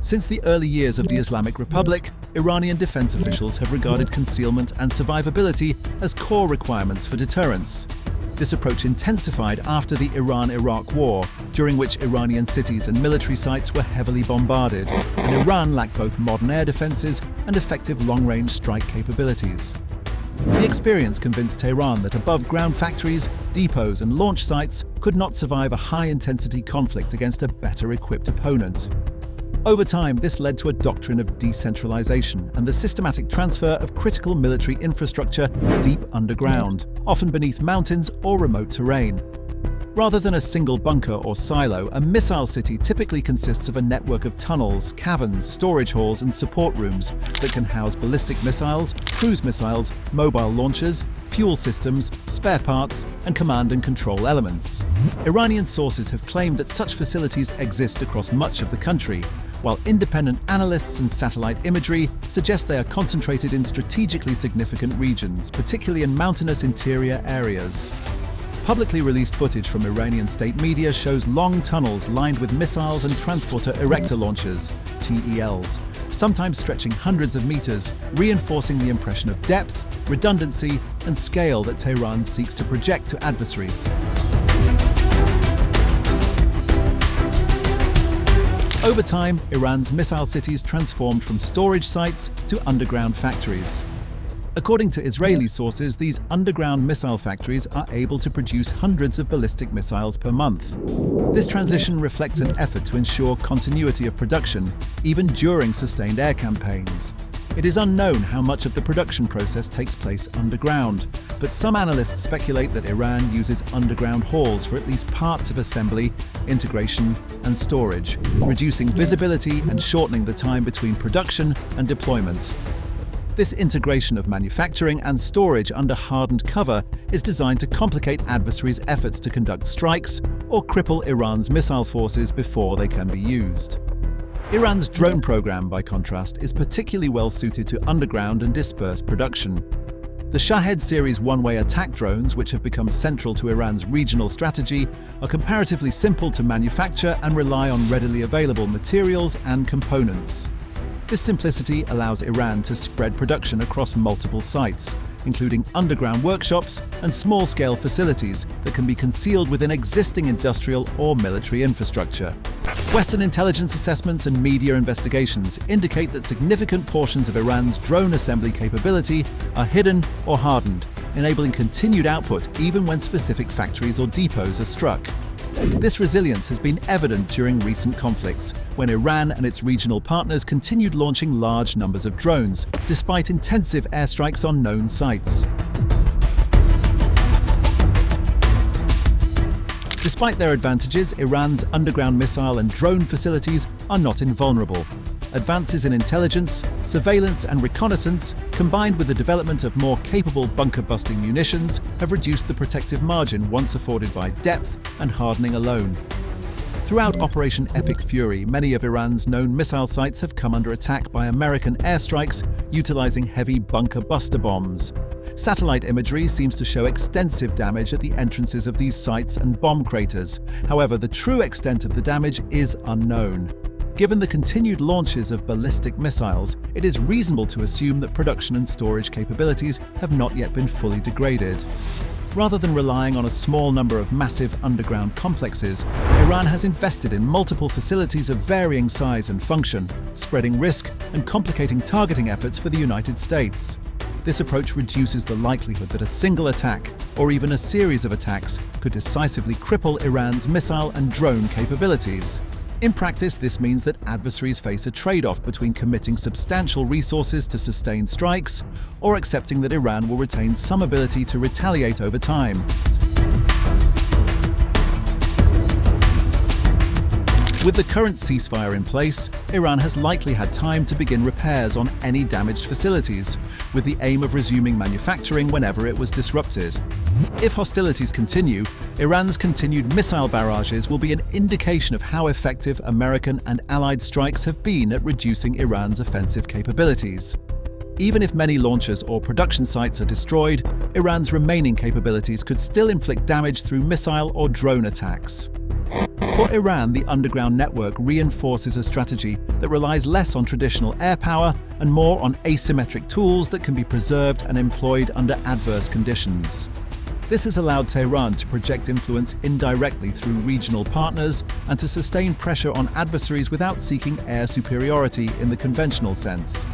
Since the early years of the Islamic Republic, Iranian defense officials have regarded concealment and survivability as core requirements for deterrence. This approach intensified after the Iran-Iraq War, during which Iranian cities and military sites were heavily bombarded, and Iran lacked both modern air defenses and effective long-range strike capabilities. The experience convinced Tehran that above-ground factories, depots and launch sites could not survive a high-intensity conflict against a better-equipped opponent. Over time, this led to a doctrine of decentralization and the systematic transfer of critical military infrastructure deep underground, often beneath mountains or remote terrain. Rather than a single bunker or silo, a missile city typically consists of a network of tunnels, caverns, storage halls and support rooms that can house ballistic missiles, cruise missiles, mobile launchers, fuel systems, spare parts, and command and control elements. Iranian sources have claimed that such facilities exist across much of the country, while independent analysts and satellite imagery suggest they are concentrated in strategically significant regions, particularly in mountainous interior areas. Publicly released footage from Iranian state media shows long tunnels lined with missiles and transporter erector launchers, TELs, sometimes stretching hundreds of meters, reinforcing the impression of depth, redundancy, and scale that Tehran seeks to project to adversaries. Over time, Iran's missile cities transformed from storage sites to underground factories. According to Israeli sources, these underground missile factories are able to produce hundreds of ballistic missiles per month. This transition reflects an effort to ensure continuity of production, even during sustained air campaigns. It is unknown how much of the production process takes place underground, but some analysts speculate that Iran uses underground halls for at least parts of assembly, integration, and storage, reducing visibility and shortening the time between production and deployment. This integration of manufacturing and storage under hardened cover is designed to complicate adversaries' efforts to conduct strikes or cripple Iran's missile forces before they can be used. Iran's drone program, by contrast, is particularly well suited to underground and dispersed production. The Shahed series one-way attack drones, which have become central to Iran's regional strategy, are comparatively simple to manufacture and rely on readily available materials and components. This simplicity allows Iran to spread production across multiple sites, including underground workshops and small-scale facilities that can be concealed within existing industrial or military infrastructure. Western intelligence assessments and media investigations indicate that significant portions of Iran's drone assembly capability are hidden or hardened, enabling continued output even when specific factories or depots are struck. This resilience has been evident during recent conflicts, when Iran and its regional partners continued launching large numbers of drones, despite intensive airstrikes on known sites. Despite their advantages, Iran's underground missile and drone facilities are not invulnerable. Advances in intelligence, surveillance and reconnaissance, combined with the development of more capable bunker-busting munitions, have reduced the protective margin once afforded by depth and hardening alone. Throughout Operation Epic Fury, many of Iran's known missile sites have come under attack by American airstrikes utilizing heavy bunker-buster bombs. Satellite imagery seems to show extensive damage at the entrances of these sites and bomb craters. However, the true extent of the damage is unknown. Given the continued launches of ballistic missiles, it is reasonable to assume that production and storage capabilities have not yet been fully degraded. Rather than relying on a small number of massive underground complexes, Iran has invested in multiple facilities of varying size and function, spreading risk and complicating targeting efforts for the United States. This approach reduces the likelihood that a single attack, or even a series of attacks, could decisively cripple Iran's missile and drone capabilities. In practice, this means that adversaries face a trade-off between committing substantial resources to sustained strikes or accepting that Iran will retain some ability to retaliate over time. With the current ceasefire in place, Iran has likely had time to begin repairs on any damaged facilities, with the aim of resuming manufacturing whenever it was disrupted. If hostilities continue, Iran's continued missile barrages will be an indication of how effective American and Allied strikes have been at reducing Iran's offensive capabilities. Even if many launchers or production sites are destroyed, Iran's remaining capabilities could still inflict damage through missile or drone attacks. For Iran, the underground network reinforces a strategy that relies less on traditional air power and more on asymmetric tools that can be preserved and employed under adverse conditions. This has allowed Tehran to project influence indirectly through regional partners and to sustain pressure on adversaries without seeking air superiority in the conventional sense.